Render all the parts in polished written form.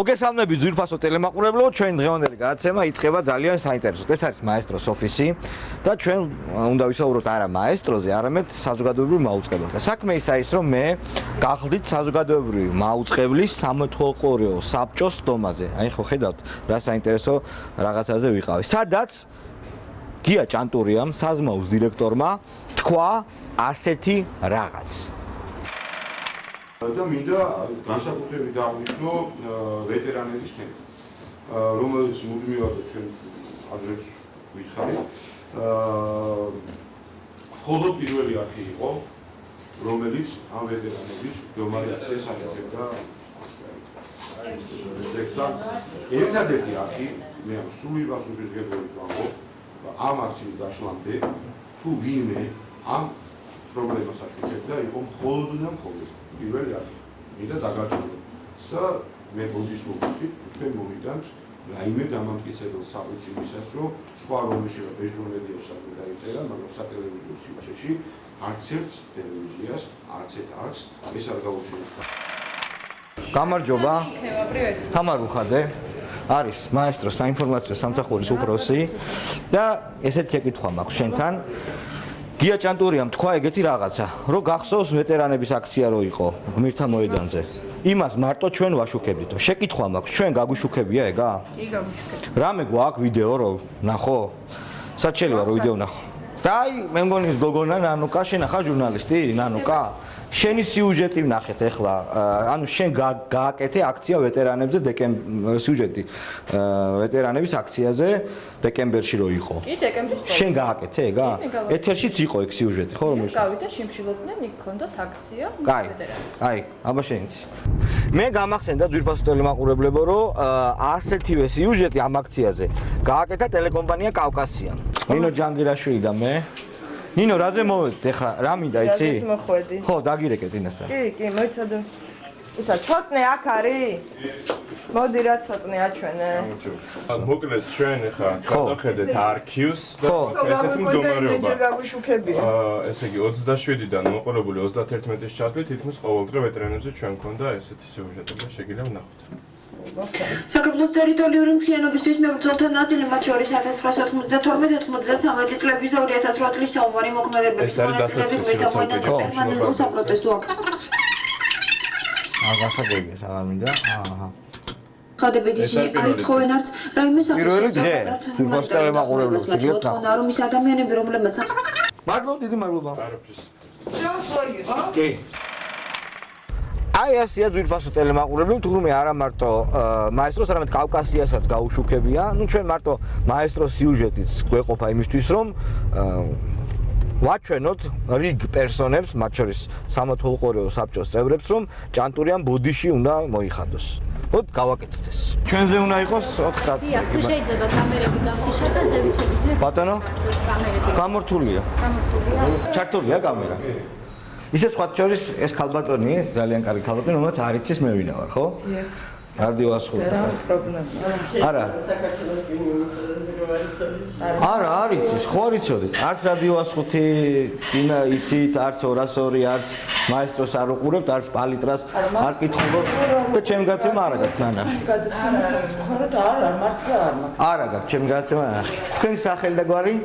მოგესალმებით ძვირფასო ტელემაყურებლო, ჩვენ დღევანდელი გადაცემა იწყება ძალიან საინტერესოდ. ეს არის მაესტროს ოფისი და ჩვენ უნდა ვისაუბროთ არა მაესტროზე, არამედ საზოგადოებრივ მაუწყებელზე. საქმე ის არის, რომ მე გახლდით საზოგადოებრივი მაუწყებლის სამეთვალყურეო საბჭოს დომაზე. აი ხო ხედავთ, რა საინტერესო რაღაცაზე ვიყავი. სადაც გია ჭანტურიამ, საზმაუს დირექტორმა თქვა ასეთი რაღაც. და მინდა განსაკუთრებით აღნიშნო ვეტერანების თემა, რომელიც მუდმივად ჩვენ ადრეს ვითხარით. მხოლოდ პირველი არხი იყო, რომელიც ამ ვეტერანების გეომარიაციას აშუქებდა. ერთადერთი არხი, მე სრული პასუხისმგებლობით ვამბობ, ამ არხის დაშლამდე თუ ვინმე ამ პრობლემას აშუქებდა, იყო მხოლოდ და მხოლოდ პირველი არხი. მინდა დაგაჭიროთ და მე ბოდის მოვიდით, თქვენ მოვიდანთ რაიმე დამამტკიცებელ საფუძვლს იმისას, რომ სხვა რომელშია ბეჟდონედიაში საქმე დაიწერა, მაგრამ სატელევიზიო სივრცეში არც ერთ ტელევიზიას, არც ერთ არხს ეს არ გაუჩნდა. გამარჯობა. თამარ უხაძე არის მაესტროს საინფორმაციო სამსახურის უფროსი და ესეთი ეკითხვა მაქვს შენთან. გია ჭანტურიამ თქვა ეგეთი რაღაცა, რომ გახსოვს ვეტერანების აქცია რო იყო გმირთა მოედანზე. იმას მარტო ჩვენ ვაშუქებდითო. შეკითხვა მაქვს, ჩვენ გაგვიშუქებია ეგა? კი, გაგვიშუქებთ. რამე გვაქვს ვიდეო რო ნახო? სად შეიძლება რო ვიდეო ნახო? და აი, მე მგონი გოგონა ნანუკა, შენ ახლა ჟურნალისტი, ნანუკა? შენი სიუჟეტი ვნახეთ ახლა, ანუ შენ გააკეთე აქცია ვეტერანებზე სიუჟეტი ვეტერანების აქციაზე დეკემბერში რო იყო. კი, დეკემბრის ბოლოს. შენ გააკეთე ეგა? ეთერშიც იყო ეგ სიუჟეტი, ხო რომელიც? გავიდა შიმშილობდნენ, იქ ქონდათ აქცია ვეტერანებს. აი, აბა შენიც. მე გამახსენდა ძვირფასო ტელემაყურებლებო, რომ ასეთივე სიუჟეტი ამ აქციაზე გააკეთა ტელეკომპანია კავკასიამ. ნინო ჯანგირაშვილი და მე ნინო, რაზე მოვედით ახლა? რა მინდა იცი? რაზეც მოხვედი. ხო, დაგირეკე წინასწარ. კი, მოიცადე. ისა ცოტნე აქ არის? მოდი რა ცოტნე აჩვენე. მოკლედ ჩვენ ახლა გადავხედეთ არქივს და ესეთი მდგომარეობა. გაგვიშუქებია. ესე იგი 27-დან მოყოლებული 31-ის ჩათვლით თითქმის ყოველდღე ვეტერანებზე ჩვენ მქონდა ესეთი სიუჟეტები და შეგიძლია ვნახოთ. საქართველოს ტერიტორიული მთლიანობისთვის მებრძოლთა ნაწილი, მათ შორის 1992-93 წლების და 2008 წლის საომარი მოქმედებების მონაწილეები გმირთა საპროტესტო აქციებში. გასაგებია, აღარ მინდა. აჰა. ხადებით ისინი არ ითხოვენ არც რაიმე პირველი დღე, ძვირფასო ტელემაყურებლებს შეგიძლიათ ნახოთ. რომ ის ადამიანები, რომლებმაც მადლობა, დიდი მადლობა. შეუსვაგება? კი. აი ასია ძვირფასო ტელემაყურებლები, თუმცა არა მარტო მაესტროს, არამედ კავკასიასაც გაუშუქებია. ნუ ჩვენ მარტო მაესტროს სიუჟეტიც გვეყოფა იმისთვის, რომ ვაჩვენოთ რიგ პერსონებს, მათ შორის სამეთვალყურეო საბჭოს წევრებს, რომ ჭანტურიამ ბოდიში უნდა მოიხადოს. მოდ გავაკეთეთ ეს. ჩვენზე უნდა იყოს 4 კაცი. თუ შეიძლება კამერები გამთიშა და ზევით შეგიძლიათ. ბატონო? კამერები. გამორთულია. გამორთულია. ჩართულია კამერა. ისე სხვა შორის ეს ქალბატონი, ძალიან კარგი ქალბატონი, რომელიც არ იცის მე ვინა ვარ, ხო? დიახ. რადიო ასხული. რა პრობლემა? არა. არა, არ იცის, ხო არ იცოდით. არც რადიო ასხუთი ინა იცით, არც 202, არც მაესტროს არ უყურებთ, არც პალიტრას არ კითხულობთ და ჩემ გაცემა არა გაქვს ნანა. გადაცემა სამწუხაროდ არა, მართლა არ მაქვს. არა გაქვს, ჩემ გაცემა ნახე. თქვენი სახელი და გვარი?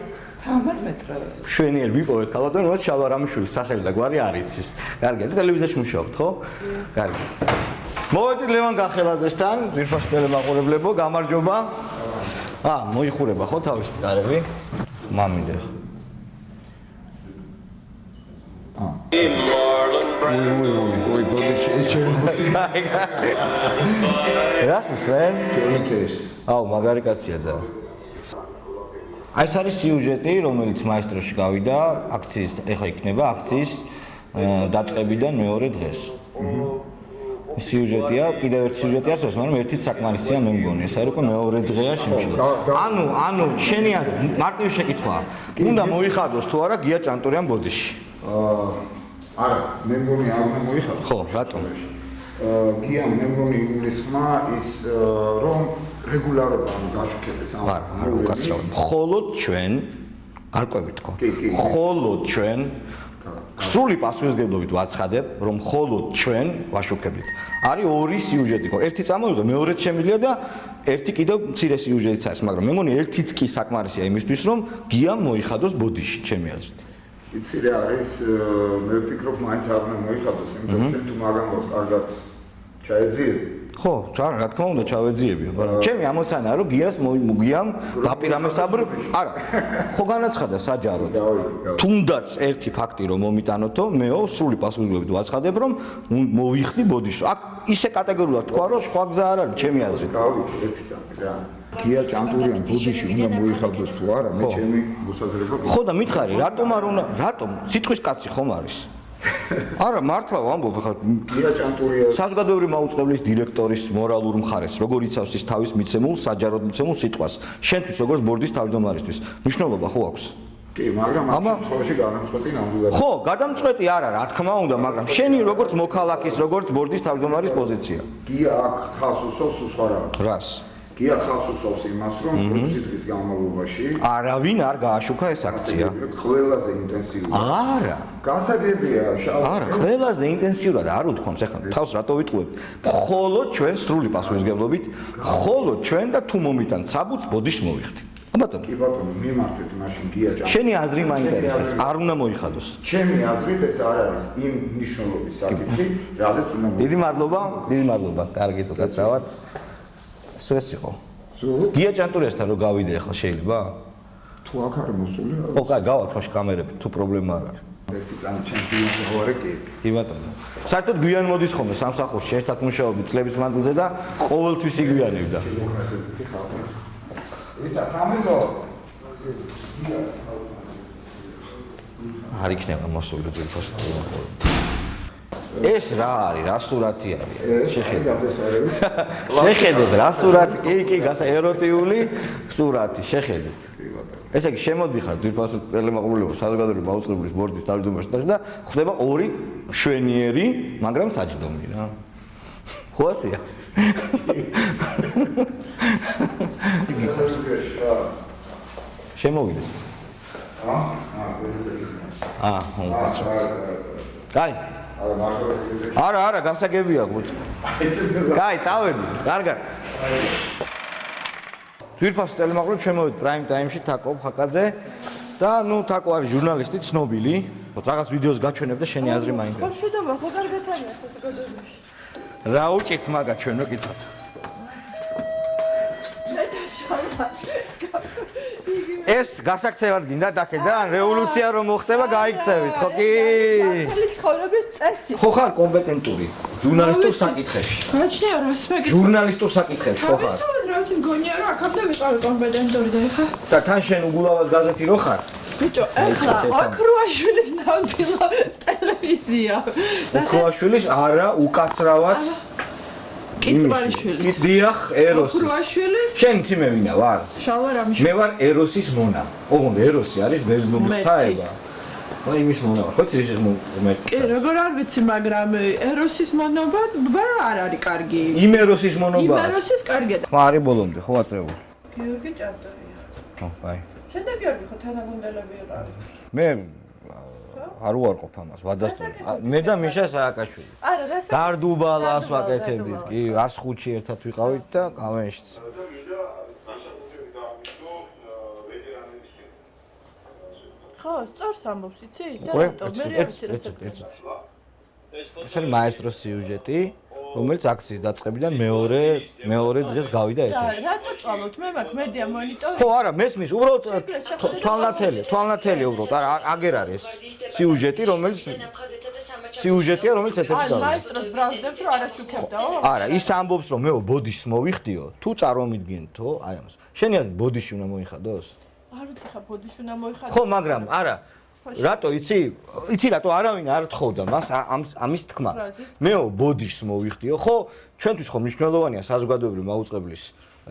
თამარ მეტრე. შვენიერ ვიპოვეთ ქალბატონი, რომელიც შავარამიშვილის სახელი და გვარი არ იცის. კარგი, ტელევიზიაში მუშაობთ, ხო? კარგი. მოვედით ლევან გახელაძესთან, ძვირფასო ტელემაყურებლებო, გამარჯობა. მოიხურება ხო თავის კარები? მამინდა. ой, ბოდიში რას ისვენ? აუ, მაგარი კაცია ძა. აი ეს არის სიუჟეტი, რომელიც მაესტროში გავიდა, აქციის, ეხლა იქნება აქციის დაწყებიდან მეორე დღეს. სიუჟეტია, კიდევ ერთი სიუჟეტი არსებობს, მაგრამ ერთით საკმარისია მე მგონი, ეს არის უკვე მეორე დღეა შიმშილი. ანუ შენი მარტივი შეკითხვაა. უნდა მოიხადოს თუ არა გია ჭანტურიამ ბოდიში? არა, მე მგონი არ უნდა მოიხადო. ხო, რატომ? გიამ მე მგონი იგულისხმა ის რომ რეგულარობა გაშუქების ამ არ უკაცრავ. მხოლოდ ჩვენ გარკვევით თქო. მხოლოდ ჩვენ სრული პასუხისმგებლობით ვაცხადებ, რომ მხოლოდ ჩვენ ვაშუქებით. არის ორი სიუჟეტი ხო. ერთი წამოვიდა, მეორეც შემიძლია და ერთი კიდევ მცირე სიუჟეტიც არის, მაგრამ მე მგონი ერთიც კი საკმარისია იმისთვის, რომ გიამ მოიხადოს ბოდიში, ჩემი აზრით. იცი რა არის, მე ვფიქრობ, მაინც არ უნდა მოიხადოს, იმიტომ რომ თუ მაგამოს კარგად ჩაეძიები. ხო, რა თქმა უნდა ჩავეძიები, მაგრამ ჩემი ამოცანაა, რომ გიამ დაპირამესაბრ, არა, ხო განაცხადა საჯაროდ. თუნდაც ერთი ფაქტი რომ მომიტანოთო, მეო სრული პასუხისმგებლობით ვაცხადებ, რომ მოვიხდი ბოდიში. აქ ისე კატეგორიულად თქვა, რომ სხვა გზა არ არის, ჩემი აზრით. გავიქი ერთი წამი რა. გია ჭანტურიან ბოდიში უნდა მოიხადოს თუ არა, მე ჩემი მოსაზრება. ხო და მითხარი, რატომ არ უნდა, რატომ სიტყვის კაცი ხომ არის? არა, მართლა ვამბობ, ხა გია ჭანტურია საზოგადოებრივი მაუწყებლის დირექტორის მორალურ მხარეს, როგორ იცავს ის თავის მიცემულ, საჯაროდ მიცემულ სიტყვას, შენთვის როგორც ბორდის თავმჯდომარისთვის, მნიშვნელობა ხო აქვს? კი, მაგრამ ამ შემთხვევაში გადამწყვეტი ნამდვილად. ხო, გადამწყვეტი არა, რა თქმა უნდა, მაგრამ შენი როგორც მოქალაქის, როგორც ბორდის თავმჯდომარის პოზიცია. გია აქ ხალხს უსვავს სხვა რაღაც. რას? გია ხალხს უსვავს იმას, რომ 6 დღის განმავლობაში არავინ არ გააშუქა ეს აქცია. ყველაზე ინტენსიურად. არა. გასაგებია, არა, ყველაზე ინტენსიურად არ უთქვამს ახლა თავს რატო ვიტყუებთ? მხოლოდ ჩვენ სრული პასუხისმგებლობით, მხოლოდ ჩვენ და თუ მომიტან საბუთს ბოდიში მოვიხდი. ბატონო. კი ბატონო, მიმართეთ მაშინ გია ჭანტურია. შენი აზრი მაინტერესებს, არ უნდა მოიხადოს. ჩემი აზრით ეს არ არის იმ ნიშნულობის საკითხი, რაზეც უნდა დიდი მადლობა, კარგი თუ კაცრავად. ეს იყო. გია ჭანტურიასთან რო გავიდე ახლა შეიძლება? თუ აქ არ მოსული არა. ხო, კაი, გავალ ხოში კამერები, თუ პრობლემა არ არის. ერთი წამი ჩემპიონი ვარ კი. კი ბატონო. საერთოდ გვიან მოდის ხოლმე სამსახურში ერთად მუშაობდი წლების მანძილზე და ყოველთვის იგვიანებდა. ისა კამენდო. არ იქნება მოსული ძვირფასი. ეს რა არის? რა სურათი არის? შეხედეთ ეს არის. შეხედეთ რა სურათი? კი, ეროტიული სურათი, შეხედეთ. ესე იგი შემოდიხარ ძვირფასი ტელემაყურებლობის საზოგადოებრივი მაუწყებლის ბორდის თავმჯდომარეობაში და ხდება ორი მშვენიერი, მაგრამ საჯდომი რა. ხო ასეა? შემოვიდეს. კაი. არა, გასაგებია ხუთ. კაი, წავედი, კარგად. ძვირფასი ტელემაყურებლები შემოვიდნენ პრაიმ ტაიმში თაკო ხაკაძე და ნუ თაკო არის ჟურნალისტი ცნობილი. რაღაც ვიდეოს გაჩვენებ და შენი აზრი მაინტერესებს. ხო, შედობა, ხო კარგად არის საზოგადოებაში. რა უჭირთ მაგა ჩვენო კითხოთ. ეს გასაქცევად გინდა დაკედან რევოლუცია რომ მოხდება გაიქცევით ხო კი? მთელი ცხოვრების წესი. ხო ხარ კომპეტენტური ჟურნალისტურ საკითხებში. გაჩნია რას მაგის. ჟურნალისტურ საკითხებში ხო ხარ? რა მგონია რომ აქამდე ვიყავი კომპეტენტური და ეხა და თან შენ უგულავას გაზეთი რო ხარ? ბიჭო, ეხლა აკრუაშვილის ნამდვილად ტელევიზია. აკრუაშვილის არა უკაცრავად კიტვარიშვილის. დიახ, ეროსის. აკრუაშვილის. შენ იცი მე ვინა ვარ? შავარამში. მე ვარ ეროსის მონა. ოღონდ ეროსი არის ბერძნულის თაება. და იმის მონა ვარ. ხო იცი ის მერტი. კი, როგორ არ ვიცი, მაგრამ ეროსის მონობა არ არის კარგი. იმ ეროსის მონობა. იმ ეროსის კარგია. ხმა არის ბოლომდე, ხო აწეული? გიორგი ჭანტურია. ხო, აი. შენ და გიორგი ხო თანაგუნდელები იყავით? მე არ უარყოფ ამას, ვადასტურებ. მე და მიშა სააკაშვილი. არა, რასაკეთებთ? გარდუბალას ვაკეთებდით, კი, 105-ში ერთად ვიყავით და კამენშიც. ხო, სწორს ამბობს, იცი? და ყურე, რატო? მე არ ვიცი რა საკეთებ. ეს არის მაესტროს სიუჟეტი, რომელიც აქციის დაწყებიდან მეორე დღეს გავიდა და ეთერში. რატო წვალობთ? მე მაქვს მედია მონიტორი. ხო, არა, მესმის, უბრალოდ თვალნათელი უბრალოდ, არა, აგერ არის სიუჟეტი, რომელიც სიუჟეტია, რომელიც ეთერში აი, გავიდა. მაესტროს ბრალდებს რომ არაშუქებდაო? არა, ის ამბობს, რომ მეო ბოდიშს მოვიხდიო, თუ წარმომიდგენთო, აი ამას. შენი აზრით ბოდიში უნდა მოიხადოს? არ ვიცი ხა ბოდიში უნდა მოიხადოს. ხო, მაგრამ არა. რატო იცი? იცი რატო არავინ არ თხოვდა მას ამის თქმას. მეო ბოდიშს მოვიხდიო, ხო? ჩვენთვის ხო მნიშვნელოვანია საზოგადოებრივი მაუწყებლის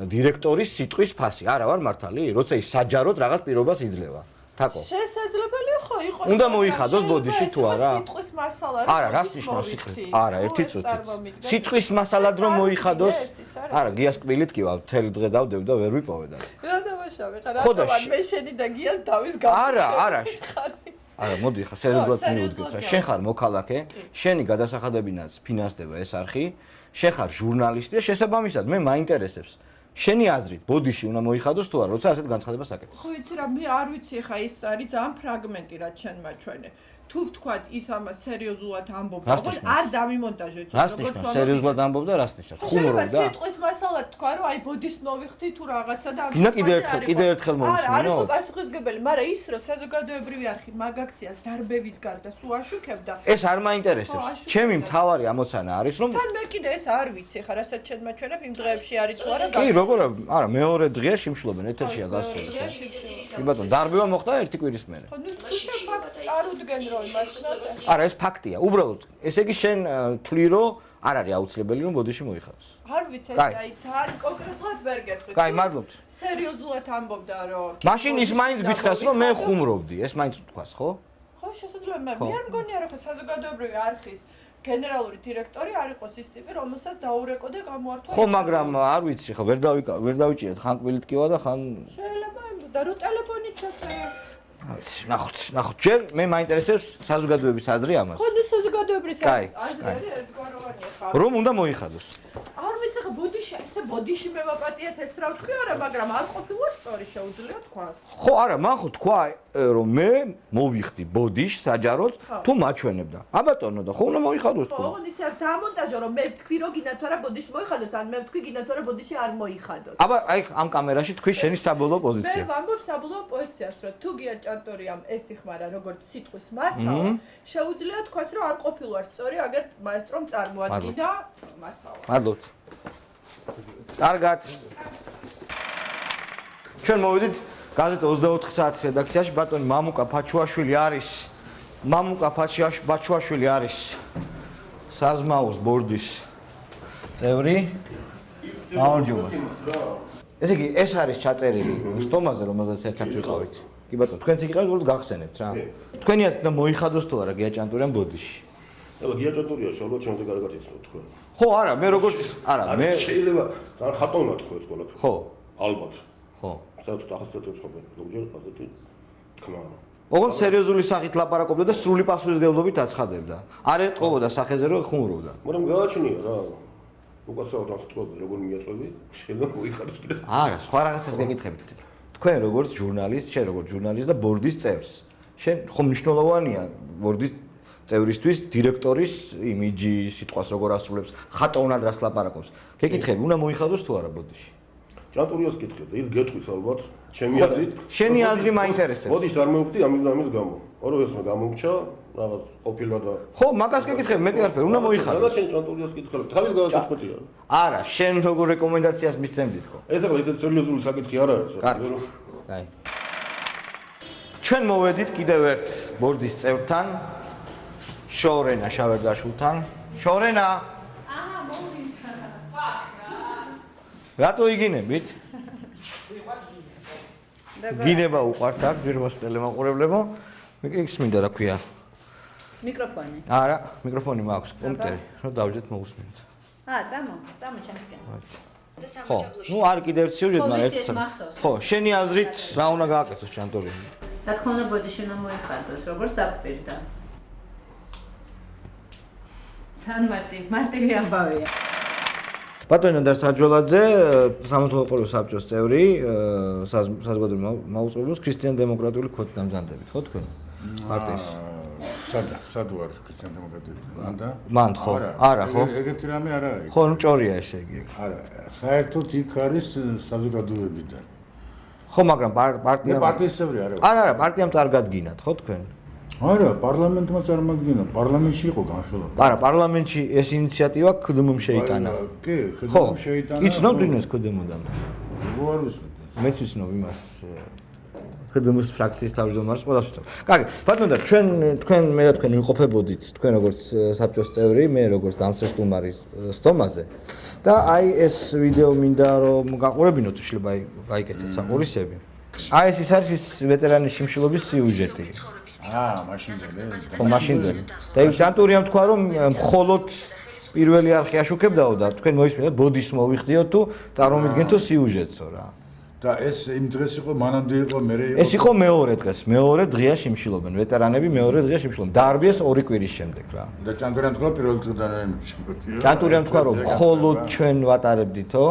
დირექტორის სიტყვის ფასი. არა ვარ მართალი? როცა ის საჯაროდ რაღაც პირობას იძლევა. თაკო. შესაძლებელია ხო იყოს. უნდა მოიხადოს ბოდიში თუ არა? სიტყვის მასალა არა, რას ნიშნავს სიტყვი? არა, ერთი წუთი. სიტყვის მასალად რომ მოიხადოს? არა, გიას კბილით კი ვარ, მთელი დღე დავდებ და ვერ ვიპოვე და. რა დავაშავე ხა, რატომ მე შენი და გიას დავის გამ. არა. არა, მოდი ხა სერიოზულად მივუძგეთ რა. შენ ხარ მოქალაქე, შენი გადასახადებინაც ფინანსდება ეს არხი, შენ ხარ ჟურნალისტი და შესაბამისად მე მაინტერესებს. შენი აზრით, ბოდიში უნდა მოიხადოს თუ არა, როცა ასეთ განცხადებას აკეთებ. ხო იცი რა, მე არ ვიცი ხა ის არის ძალიან ფრაგმენტი რაც შენ მაჩვენე. თუ ვთქვათ ის ამას სერიოზულად ამბობდა, ოღონდ არ დამიმონტაჟეთ, რას ნიშნავს სერიოზულად ამბობდა, რას ნიშნავს? ხუმრობდა? სიტყვის მასალად თქვა რომ აი ბოდიშს მოვიხდი თუ რაღაცა და გინდა კიდე ერთხელ არა, არ მოვისმინო? იყო პასუხისმგებელი, მაგრამ ის რომ საზოგადოებრივი არხი მაგ აქციას დარბევის გარდა სულ აშუქებდა. ეს არ მაინტერესებს. ჩემი მთავარი ამოცანა არის რომ თან მე კიდე ეს არ ვიცი ხა, რასაც შენ მაჩვენებ იმ დღეებში არის თუ არა. კი, როგორ არა, მეორე დღეა შიმშლობენ, ეთერშია გასული. კი ბატონო, დარბევა მოხდა ერთი კვირის მერე. ხო, ნუ თუ შენ ფაქტს არ უდგენ რომ იმასნაზე. არა, ეს ფაქტია. უბრალოდ, ესე იგი შენ თვლი რომ არ არის აუცილებელი რომ ბოდიში მოიხადოს. არ ვიცი, აი ძალიან კონკრეტულად ვერ გეტყვი. კაი, მადლობთ. სერიოზულად ამბობდა რომ მაშინ ის მაინც გითხრას რომ მე ხუმრობდი, ეს მაინც თქვას, ხო? ხო, შესაძლოა მე არ მგონია რომ საზოგადოებრივი არხის გენერალური დირექტორი არ იყოს ის ტიპი, რომელსაც დაურეკო და გამოართვა. ხო, მაგრამ არ ვიცი, ხო, ვერ დავიჭირეთ, ხან კბილით კი ვარ და ხან შეიძლება და რო ტელეფონით ჩაწერე. ვიცი, ნახოთ, ჯერ მე მაინტერესებს საზოგადოების აზრი ამას. ხო, საზოგადოებრივი კაი, აზრი ერთგვაროვანია ხა. რომ უნდა მოიხადოს. არ ვიცი ხა ბოდიში, ესე ბოდიში მევაპატიეთ ეს რა ვთქვი არა, მაგრამ არ ყოფილა სწორი შეუძლია თქვას. ხო, არა, მან ხო თქვა რომ მე მოვიხდი ბოდიშს საჯაროდ თუ მაჩვენებდა. აბატონო და ხო უნდა მოიხადოს თქვა. ხო, ისე არ დამონტაჟო რომ მე ვთქვი რომ გინდა თუ არა ბოდიში მოიხადოს, ან მე ვთქვი გინდა თუ არა ბოდიში არ მოიხადოს. აბა, აი ამ კამერაში თქვი შენი საბოლოო მე პოზიცია. ვამბობ საბოლოო პოზიციას, რომ თუ გია ჭანტორიამ ეს იხმარა როგორც სიტყვის მასალა, შეუძლია თქვას რომ არ ყოფილა სწორი, აგერ მაესტრომ წარმოადგინა მასალა. მადლობთ. კარგად. ჩვენ მოვიდით გაზეთ 24 საათის რედაქციაში, ბატონი მამუკა ფაჩუაშვილი არის. მამუკა ფაჩუაშვილი არის საზმაოს ბორდის წევრი. გამარჯობა. ესე იგი, ეს არის ჩაწერილი სტომაზე, რომელზეც ერთად ვიყავით. კი ბატონო, თქვენც იყავით, უბრალოდ გახსენებთ რა. თქვენი აზრით უნდა მოიხადოს თუ არა გია ჭანტურიან ბოდიში. აბა გია ჭანტურია შეუძლია ჩემზე კარგად იცნო თქვენ. ხო, არა, მე როგორც არა, მე შეიძლება ძალიან ხატოვნა თქვა ეს ყველაფერი. ხო. ალბათ. ხო. საერთოდ ახასიათებს ხომ ზოგჯერ ასეთი თქმა. ოღონდ სერიოზული სახით ლაპარაკობდა და სრული პასუხისმგებლობით აცხადებდა. არ ეტყობოდა სახეზე რომ ხუმრობდა. მაგრამ გააჩნია რა. უკასაოდ ამ სიტყვაზე როგორ მიაწვევი? შეიძლება მოიხაროს კიდე. არა, სხვა რაღაცას გეკითხებით. თქვენ როგორც ჟურნალისტ, შენ როგორც ჟურნალისტ და ბორდის წევრს. შენ ხომ მნიშვნელოვანია ბორდის წევრისთვის დირექტორის იმიჯი, სიტყვას როგორ ასრულებს, ხატოვნად რას ლაპარაკობს. გეკითხები, უნდა მოიხადოს თუ არა ბოდიში? ჭანტურიას კითხეთ, ის გეტყვის ალბათ, ჩემი აზრით. შენი აზრი მაინტერესებს. ბოდიშს არ მოვხდი ამის გამო. ორივესმა გამომჩა, რაღაც ყოფილა და ხო, მაგას გეკითხები, მეტი არაფერი, უნდა მოიხადოს. და შენ ჭანტურიას კითხებ, თავის გადაწყვეტია. არა, შენ როგორ რეკომენდაციას მისცემდით ხო? ეს ახლა ისეთ სერიოზული საკითხი არ არის. კარგი. აი. ჩვენ მოვედით კიდევ ერთ ბორდის წევრთან, შორენა შავერდაშვილთან. შორენა. აჰა, მოვიდა. რატო იგინებით? გინება უყვართ აქ ძირვას ტელემაყურებლებო. მე კი გისმინდა რა ქვია. მიკროფონი. არა, მიკროფონი მაქვს, კომპიუტერი, რომ დავждეთ მოусმინოთ. წამო ჩემსკენ. ხო, ნუ არ კიდევ ერთ სიუჟეტი, მაგრამ ერთ ხო, შენი აზრით რა უნდა გააკეთოს ჭანტურიანი? რა თქმა უნდა ბოდიში უნდა მოიხადოს, როგორც დაგპირდა. თან მარტივი ამბავია. ბატონო და საჯოლაძე, სამართლებრივ საბჭოს წევრი, საზოგადოებრივ მაუწყებლობის ქრისტიან-დემოკრატიული ქოთდამზადებით, ხო თქვენ? პარტიის. სად ვარ ქრისტიან-დემოკრატიული? მან ხო? არა, ხო? ეგეთი რამე არა არის. ხო, ნუ ჭორია ესე იგი. არა, საერთოდ იქ არის საზოგადოებიდან. ხო, მაგრამ პარტია პარტიის წევრი არა. არა, პარტიამ წარგადგინათ, ხო თქვენ? არა, პარლამენტმა წარმოგიდგინა, პარლამენტში იყო განხილვა. არა, პარლამენტში ეს ინიციატივა ქდმ შეიტანა. კი, ხო, ქდმ შეიტანა. იცნობდნენ ეს ქდმ-დან. როგორ არ ვიცნობ? მეც ვიცნობ იმას ქდმ-ის ფრაქციის თავმჯდომარეს ყველას ვიცნობ. კარგი, ბატონო და თქვენ მე და თქვენ ვიმყოფებოდით, თქვენ როგორც საბჭოს წევრი, მე როგორც დამსწრე სტუმარი სტომაზე და აი ეს ვიდეო მინდა რომ გაყურებინოთ, შეიძლება გაიკეთეთ საყურისები. აი ეს არის ის ვეტერანის შიმშილობის სიუჟეტი. მაშინდელი. ხო, მაშინდელი. და ჯანტურიამ თქვა რომ მხოლოდ პირველი არხი აშუქებდაო და თქვენ მოისმინოთ ბოდის მოვიხდიოთ თუ წარმოვიდგენთო სიუჟეტსო რა. და ეს იმ დღეს იყო მანამდე იყო მე ეს იყო მეორე დღეს, მეორე დღეა შიმშილობენ, ვეტერანები მეორე დღეა შიმშილობენ. დაარბიეს 2 კვირის შემდეგ რა. და ჭანტურიამ თქვა პირველ დღიდან იმშილობდიო. ჭანტურიამ თქვა რომ მხოლოდ ჩვენ ვატარებდითო,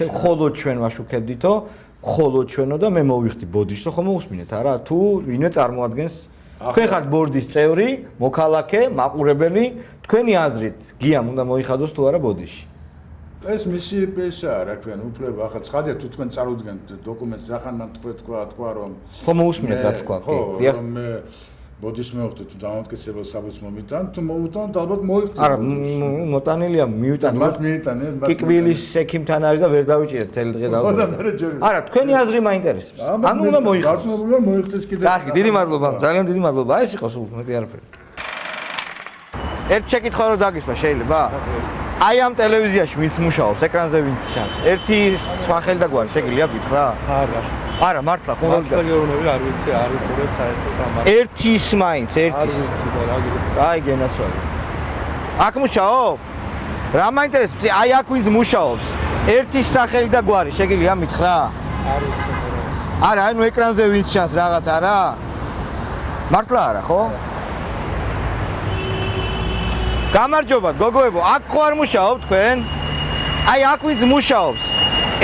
მხოლოდ ჩვენ ვაშუქებდითო, მხოლოდ ჩვენო და მე მოვიხდი ბოდიშსო, ხომ მოусმინეთ არა? თუ ვინმე წარმოადგენს თქვენ ხართ ბორდის წევრი, მოქალაქე, მაყურებელი, თქვენი აზრით გიამ უნდა მოიხადოს თუ არა ბოდიში. ეს მისი პესაა, რა ქვია, უფლება ახლა ცხადია თუ თქვენ წარუდგენთ დოკუმენტს, ახლა მან თქვა რომ ხო მოусმინეთ რა თქვა, კი. დიახ. მე ბოდის მეუხდი თუ დამამტკიცებელ საბუთს მომიტან, თუ მოუტან, ალბათ მოიხდი. არა, მოტანილია, მიუტან. მას მიიტანე, მას. კიკვილის ექიმთან არის და ვერ დავიჭირეთ თელი დღე დავუყო. არა, თქვენი აზრი მაინტერესებს. ანუ უნდა მოიხადოს. გაცნობია მოიხდეს კიდე. კარგი, დიდი მადლობა, ძალიან დიდი მადლობა. ეს იყო სულ მეტი არაფერი. ერთ შეკითხვა რომ დაგისვა შეიძლება? აი ამ ტელევიზიაში ვინც მუშაობს, ეკრანზე ვინც ჩანს. ერთი სახელი და გვარი შეგიძლია გითხრა? არა. არა, მართლა ხომ არ ვიცი. მართლა არ ვიცი, არ ვიყურებ საერთოდ ამ. ერთის მაინც, ერთის. არ ვიცი და რა გიგო. აი გენაცვალე. აქ მუშაობ? რა მაინტერესებს? აი აქ ვინც მუშაობს, ერთის სახელი და გვარი შეგიძლია მითხრა? არ ვიცი. არა, ანუ ეკრანზე ვინც ჩანს რაღაც არა? მართლა არა, ხო? გამარჯობა, გოგოებო, აქ ხო არ მუშაობ თქვენ? აი აქ ვინც მუშაობს,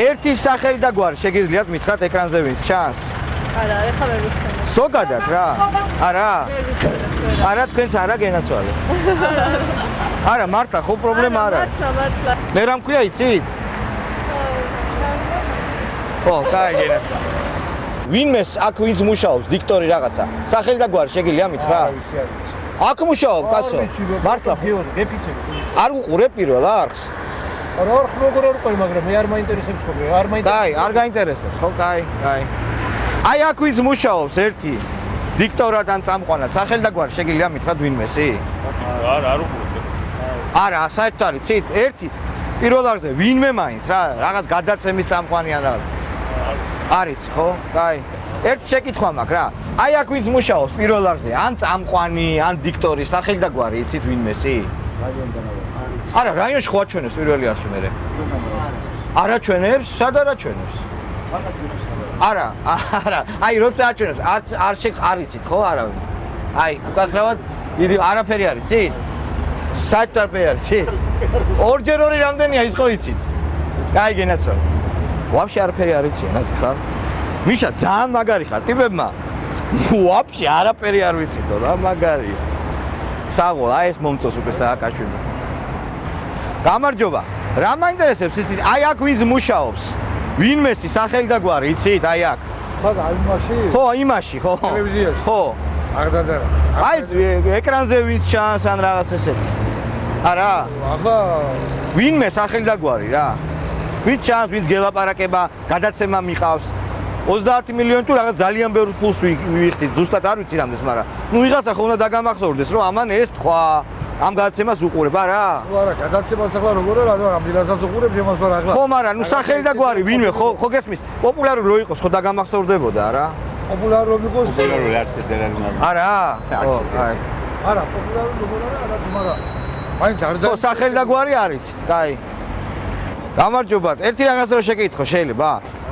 ერთის სახელი და გვარი შეგიძლიათ მითხრათ ეკრანზე ვინც ჩანს? არა, ეხლა ვერ ვიხსენებ. ზოგადად რა? არა? არა, თქვენც არა გენაცვალე. არა, მართლა ხო პრობლემა არ არის. მართლა. მე რა მქვია იცით? ხო, კაი გენაცვალე. ვინმეს აქ ვინც მუშაობს, დიქტორი რაღაცა, სახელი და გვარი შეგიძლია მითხრა? არ ვიცი, არ ვიცი. აქ მუშაობ, კაცო. მართლა გეფიცე. არ უყურებ პირველ არხს? არა, არ ხმოგორ არ ყოი, მაგრამ მე არ მაინტერესებს ხოლმე, არ მაინტერესებს. კაი, არ გაინტერესებს, ხო, კაი, კაი. აი აქ ვინც მუშაობს ერთი დიქტორად ან წამყვანად, სახელი და გვარი შეგიძლია მითხრათ ვინმესი? არა, არ უყურებ. არა, საერთოდ არ იცით? ერთი პირველ არხზე ვინმე მაინც რა, რაღაც გადაცემის წამყვანი ან რაღაც. არის, ხო? კაი. ერთი შეკითხვა მაქვს რა. აი აქ ვინც მუშაობს პირველ არხზე, ან წამყვანი, ან დიქტორი, სახელი და გვარი იცით ვინმესი? არა, რაიონში ხო აჩვენებს პირველი არხი მე? არა ჩვენებს, სად არ აჩვენებს? არა, არა, აი როცა აჩვენებს, არ იცით ხო არავინ? აი, უკაცრავად დიდი არაფერი არ იცით? საერთოდ არაფერი არ იცით? ორჯერ ორი რამდენია ის ხო იცით? აი გენაცვალე. ვაფშე არაფერი არ იციან, ასე ხარ? მიშა, ძალიან მაგარი ხარ ტიპებმა. ვაფშე არაფერი არ ვიცითო რა, მაგარია. საღო, აი ეს მომწონს უკვე სააკაშვილი. გამარჯობა. რა მაინტერესებს ის? აი აქ ვინც მუშაობს? ვინმესი სახელი და გვარი იცით? აი აქ. სადა იმაში? ხო, იმაში, ხო. ტელევიზიაში. ხო. არ დადარა. აი ეკრანზე ვინც ჩანს ან რაღაც ესეთი. არა? ახლა ვინმე სახელი და გვარი რა. ვინც ჩანს, ვინც გელაპარაკება, გადაცემა მიყავს. 30 მილიონი თუ რაღაც ძალიან ბევრ ფულს ვიხდით, ზუსტად არ ვიცი რამდენს, მაგრამ ნუ ვიღაცა ხო უნდა დაგამახსოვრდეს, რომ ამან ეს თქვა, ამ გადაცემას უყურებ, არა? არა, გადაცემას ახლა როგორ რა, ამ დილასაც უყურებ, იმას ვარ ახლა. ხო, მაგრამ ნუ სახელი და გვარი ვინმე, ხო გესმის? პოპულარული რო იყოს, ხო დაგამახსოვრდებოდა, არა? პოპულარული იყოს. პოპულარული არ ცედერანი. არა? ხო, აი. არა, პოპულარული როგორ არა, მაგრამ მაინც არ და ხო, სახელი და გვარი არ იცით, კაი. გამარჯობათ. ერთი რაღაც რო შეკითხო შეიძლება?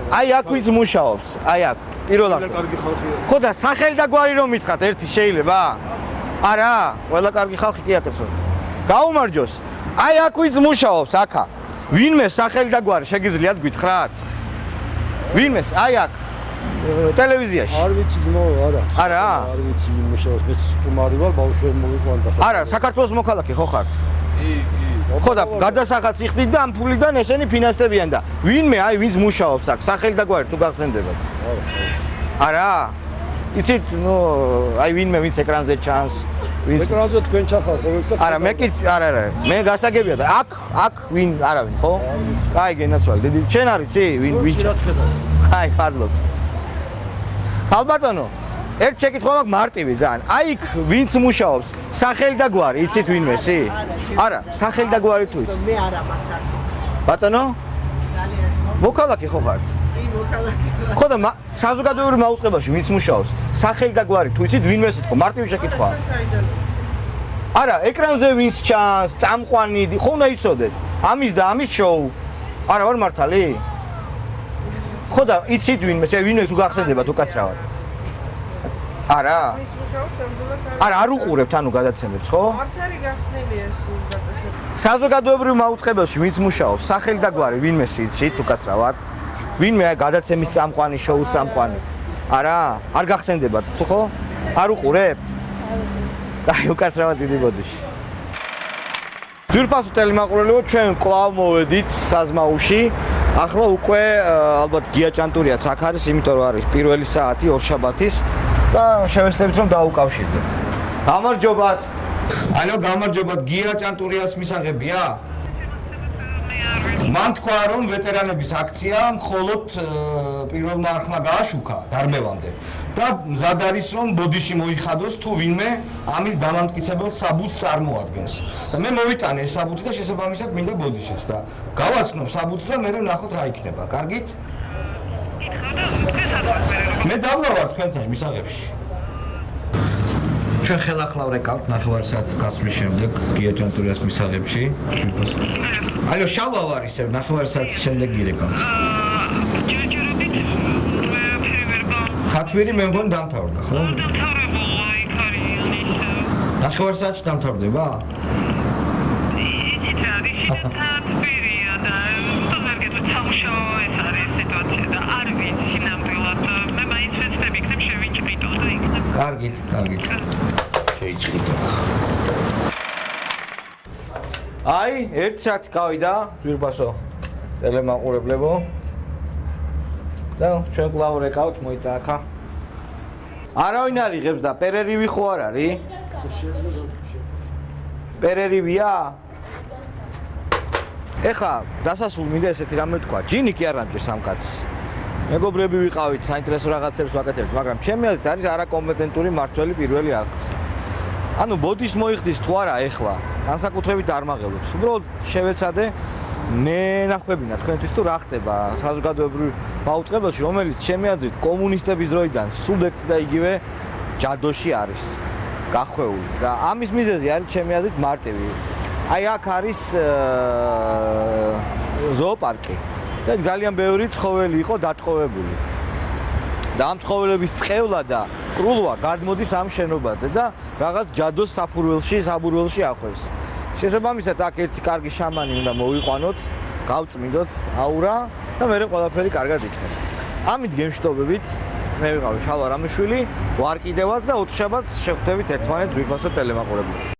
აი აქ ვინც მუშაობს, აი აქ, პირველ არხზე. ხო და სახელი და გვარი რომ მითხრათ ერთი შეიძლება? არა, ყველა კარგი ხალხი კი აკეთო. გაუმარჯოს. აი აქ ვინც მუშაობს, აქა. ვინმე სახელი და გვარი შეგიძლიათ გითხრათ? ვინმეს? აი აქ. ტელევიზიაში. არ ვიცი ძმო, არა. არა? არ ვიცი ვინ მუშაობს, მე სტუმარი ვარ, ბავშვები მოვიყვანდა. არა, საქართველოს მოქალაქე ხო ხართ? ხო და გადასახადს იხდით და ამ ფულიდან ესენი ფინანსდებიან და ვინმე აი ვინც მუშაობს აქ სახელი და გვარი თუ გახსენდებათ? არა. იცით, ნუ აი ვინმე ვინც ეკრანზე ჩანს, ვინც ეკრანზე თქვენ ჩახართ, ხო? არა, მე კი არა, მე გასაგებია და აქ ვინ არავინ, ხო? კაი, გენაცვალე, დიდი. შენ არ იცი ვინ კაი, მადლობთ. ალბათონო, ერთ შეკითხვა მაქვს მარტივი ძალიან. აი იქ ვინც მუშაობს, სახელი და გვარი იცით ვინმესი? არა, სახელი და გვარი თუ იცით? მე არა მასაც. ბატონო? ძალიან. მოქალაქე ხო ხართ? ხო და საზოგადოებრივ მაუწყებელში ვინც მუშაობს, სახელი და გვარი თუ იცით ვინმე სიტყვა, მარტივი შეკითხვაა. არა, ეკრანზე ვინც ჩანს, წამყვანი, ხო უნდა იცოდეთ. ამის და ამის შოუ. არა, ვარ მართალი? ხო და იცით ვინმე თუ გახსენდებათ უკაცრავად. არა? არა, არ უყურებთ ანუ გადაცემებს, ხო? არც არის გახსნილი ეს დაწესება. საზოგადოებრივ მაუწყებელში ვინც მუშაობს, სახელი და გვარი ვინმე იცით უკაცრავად. ვინმე გადაცემის წამყვანი, შოუს წამყვანი. არა? არ გახსენდებათ, თუ ხო? არ უყურებთ? აი, უკაცრავად დიდი ბოდიში. ძვირფასო ტელემაყურებელო, ჩვენ კვლავ მოვედით საზმაუში. ახლა უკვე ალბათ გია ჭანტურიაც აქ არის, იმიტომ რომ არის პირველი საათი ორშაბათის და შევეცდებით რომ დაუკავშირდეთ. გამარჯობათ. ალო, გამარჯობათ, გია ჭანტურიას მისაღებია? მან თქვა რომ ვეტერანების აქცია მხოლოდ პირველმა არხმა გააშუქა დარბევამდე და მზად არის რომ ბოდიში მოიხადოს თუ ვინმე ამის დამამტკიცებელ საბუთს წარმოადგენს. და მე მოვიტანე ეს საბუთი და შესაბამისად მინდა ბოდიშიც და გავაცნობ საბუთს და მე ვნახოთ რა იქნება. კარგით? მე დავლავარ თქვენთან მისაღებში. ჩვენ ხელახლა ვრეკავთ 9 საათის გასვლის შემდეგ გია ჭანტურიას მისაღებში. ალო, შალვა ვარ ისევ 9 საათის შემდეგ გირეკავთ. ჯერჯერობით ქათვირი მე მგონი დამთავრდა, ხო? დამთავრებულა იქ არის ისევ. 9 საათში დამთავრდება? იცით რა არის ქათვირია და თორემ სამუშაო ეს არის სიტუაცია და არ ვიცი ნამდვილად მე მაინც ვეცდები იქნებ შევიჭრიდო და იქნებ. კარგით, კარგით. შეიჭრიდო. აი, 1 საათი გავიდა ძვირფასო ტელემაყურებლებო. და ჩვენ კვლავ რეკავთ მოიტანახა. არავინ არ იღებს და პერერივი ხო არ არის? პერერივია? ეხა დასასრულ მინდა ესეთი რამე თქვა. ჯინი კი არ ამჭირს ამ კაცს. მეგობრები ვიყავით, საინტერესო რაღაცებს ვაკეთებთ, მაგრამ ჩემი აზრით არის არაკომპეტენტური მართველი პირველი არხის. ანუ ბოდიშს მოიხდის თუ არა ეხლა, განსაკუთრებით არ მაღელობს. უბრალოდ შევეცადე მე ნახვებინა თქვენთვის თუ რა ხდება საზოგადოებრივ მაუწყებელში, რომელიც ჩემი აზრით კომუნისტების დროიდან სულ ერთი და იგივე ჯადოში არის გახვეული და ამის მიზეზი არის ჩემი აზრით მარტივი. აი აქ არის ზოოპარკი და ძალიან ბევრი ცხოველი იყო დატყვევებული. და ამ ცხოველების წყევლა და კრულვა გადმოდის ამ შენობაზე და რაღაც ჯადოს საბურველში ახვევს. შესაბამისად აქ ერთი კარგი შამანი უნდა მოვიყვანოთ, გავწმინდოთ აურა და მერე ყველაფერი კარგად იქნება. ამით გემშვიდობებით, მე ვიყავი შალვა რამიშვილი, ვარ კიდევაც და 4 შაბათს შევხვდებით ერთმანეთს ძვირფასო ტელემაყურებლად.